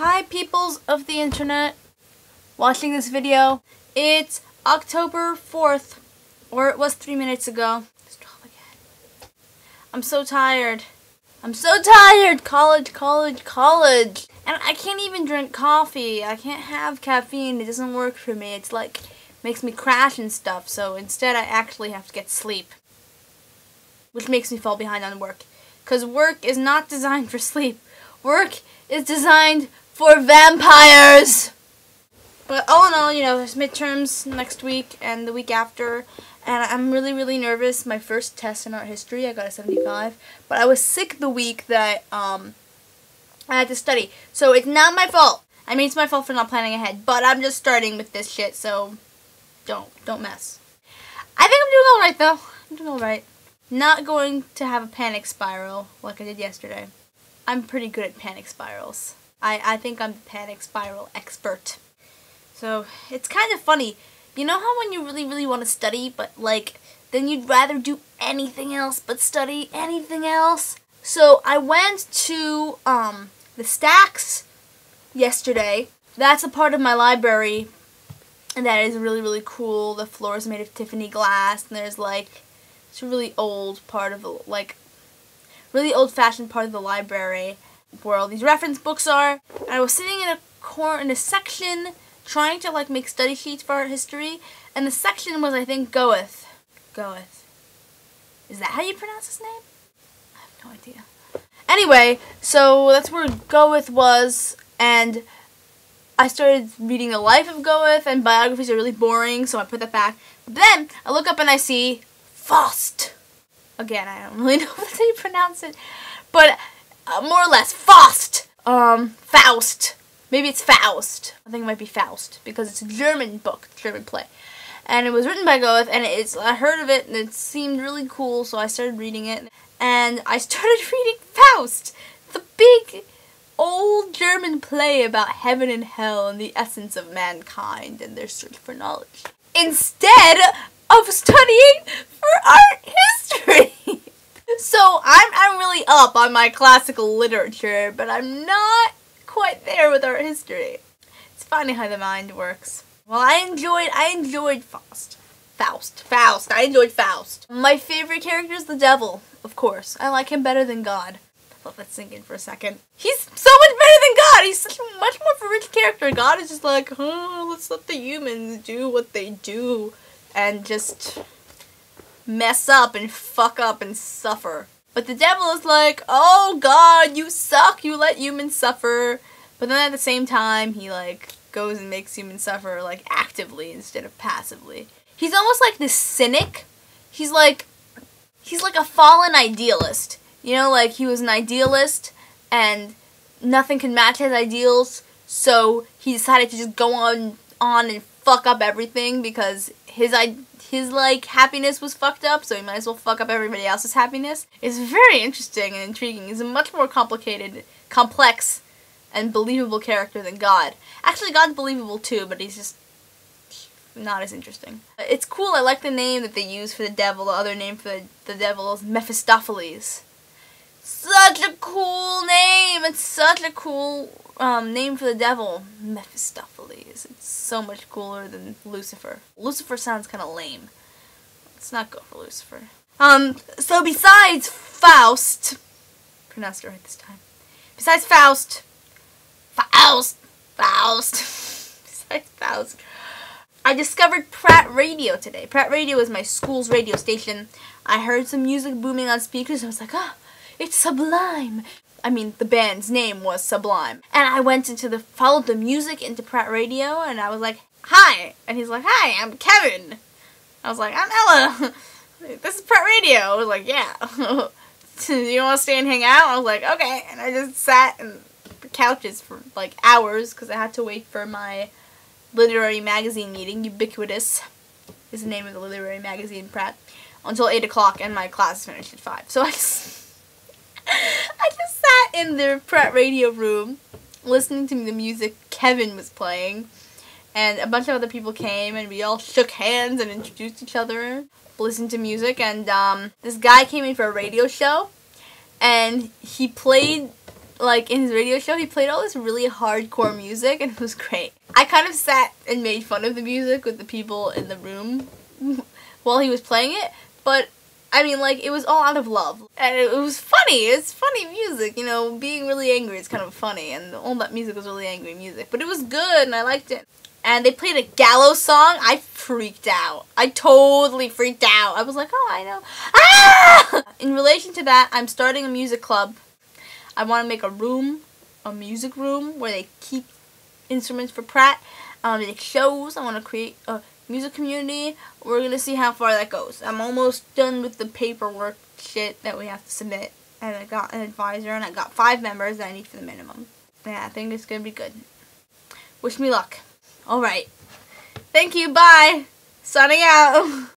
Hi peoples of the internet watching this video. It's October 4th, or it was 3 minutes ago. It's 12 again. I'm so tired. I'm so tired! College. And I can't even drink coffee. I can't have caffeine. It doesn't work for me. It's like, makes me crash and stuff. So instead I actually have to get sleep. Which makes me fall behind on work. Because work is not designed for sleep. Work is designed for vampires! But all in all, you know, there's midterms next week and the week after. And I'm really nervous. My first test in art history, I got a 75. But I was sick the week that I had to study. So it's not my fault. I mean, it's my fault for not planning ahead. But I'm just starting with this shit, so don't mess. I think I'm doing alright, though. I'm doing alright. Not going to have a panic spiral like I did yesterday. I'm pretty good at panic spirals. I think I'm the panic spiral expert. So, it's kind of funny. You know how when you really want to study, but like, then you'd rather do anything else but study anything else? So, I went to the Stacks yesterday. That's a part of my library, and that is really cool. The floor is made of Tiffany glass, and there's like, it's a really old part of the, like, really old-fashioned part of the library where all these reference books are. And I was sitting in a section trying to like make study sheets for art history, and the section was, I think, Goeth. Is that how you pronounce his name? I have no idea. Anyway, so that's where Goeth was, and I started reading the life of Goeth, and biographies are really boring, so I put that back. But then I look up and I see Faust. Again, I don't really know if that's how you pronounce it, but more or less, Faust. Faust. Maybe it's Faust. I think it might be Faust, because it's a German book, German play. And it was written by Goethe, and I heard of it, and it seemed really cool, so I started reading it. And I started reading Faust, the big, old German play about heaven and hell and the essence of mankind and their search for knowledge, instead of studying for art history. So I'm really up on my classical literature, but I'm not quite there with art history. It's funny how the mind works. Well, I enjoyed Faust. I enjoyed Faust. My favorite character is the devil, of course. I like him better than God. Let that sink in for a second. He's so much better than God. He's such a much more of a rich character. God is just like, oh, let's let the humans do what they do and just mess up and fuck up and suffer. But the devil is like, oh God, you suck, you let humans suffer. But then at the same time, he like goes and makes humans suffer like actively instead of passively. He's almost like this cynic. He's like a fallen idealist. You know, like he was an idealist and nothing can match his ideals, so he decided to just go on and fuck up everything because his like happiness was fucked up, so he might as well fuck up everybody else's happiness. It's very interesting and intriguing. He's a much more complicated, complex, and believable character than God. Actually, God's believable too, but he's just not as interesting. It's cool. I like the name that they use for the devil. The other name for the devil is Mephistopheles. Such a cool name. It's such a cool name for the devil. Mephistopheles. It's so much cooler than Lucifer. Lucifer sounds kind of lame. Let's not go for Lucifer. So besides Faust, pronounced it right this time. Besides Faust, besides Faust, I discovered Pratt Radio today. Pratt Radio is my school's radio station. I heard some music booming on speakers. I was like, oh, it's Sublime. I mean, the band's name was Sublime. And I went followed the music into Pratt Radio, and I was like, hi. And he's like, hi, I'm Kevin. I was like, I'm Ella. This is Pratt Radio. I was like, yeah. Do you want to stay and hang out? I was like, okay. And I just sat in the couches for like hours, because I had to wait for my literary magazine meeting. Ubiquitous is the name of the literary magazine, Pratt, until 8 o'clock, and my class finished at 5. So I just sat in the Pratt Radio room listening to the music Kevin was playing, and a bunch of other people came, and we all shook hands and introduced each other, listened to music, and this guy came in for a radio show, and he played like in his radio show, he played all this really hardcore music, and it was great. I kind of sat and made fun of the music with the people in the room while he was playing it, but I mean, like, it was all out of love, and it was funny. It's funny music, you know, being really angry is kind of funny, and all that music was really angry music, but it was good, and I liked it. And they played a Gallows song. I freaked out. I totally freaked out. I was like, oh, I know. Ah! In relation to that, I'm starting a music club. I want to make a music room, where they keep instruments for Pratt. I want to make shows. I want to create a music community. We're going to see how far that goes. I'm almost done with the paperwork shit that we have to submit. And I got an advisor, and I got 5 members that I need for the minimum. Yeah, I think it's going to be good. Wish me luck. Alright. Thank you. Bye. Signing out.